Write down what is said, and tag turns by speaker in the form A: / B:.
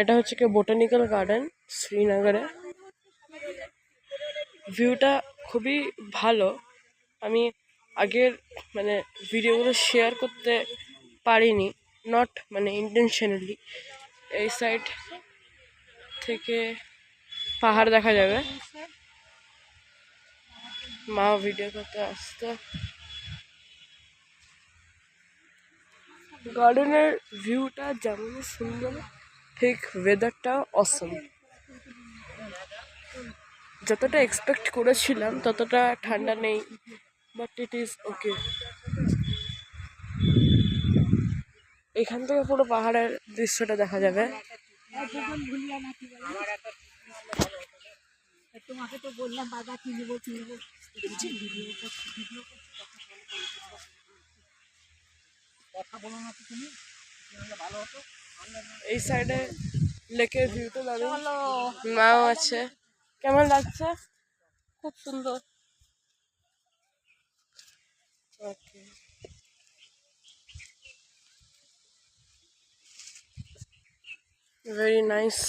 A: এটা হচ্ছে কি বোটানিক্যাল গার্ডেন শ্রীনগরে। ভিউটা খুবই ভালো। আমি আগের মানে ভিডিওগুলো শেয়ার করতে পারিনি, নট মানে ইন্টেনশনালি। এই সাইড থেকে পাহাড় দেখা যাবে, মাও ভিডিও করতে আসতো। গার্ডেনের ভিউটা যেমন সুন্দর, ঠিক ওয়েদারটাও অসম। যতটা এক্সপেক্ট করেছিলাম ততটা ঠান্ডা নেই, বাট ইট ইজ ওকে। এখান থেকে পুরো পাহাড়ের দৃশ্যটা দেখা যাবে। তোমাকে তো বললাম বাবা কিনবো কিনবো, কথা বলো না তো তুমি, ভালো হতো। এই সাইডে লেকের ভিউটা দারুণ, মাও আছে। কেমন লাগছে? খুব সুন্দর। ওকে, very nice.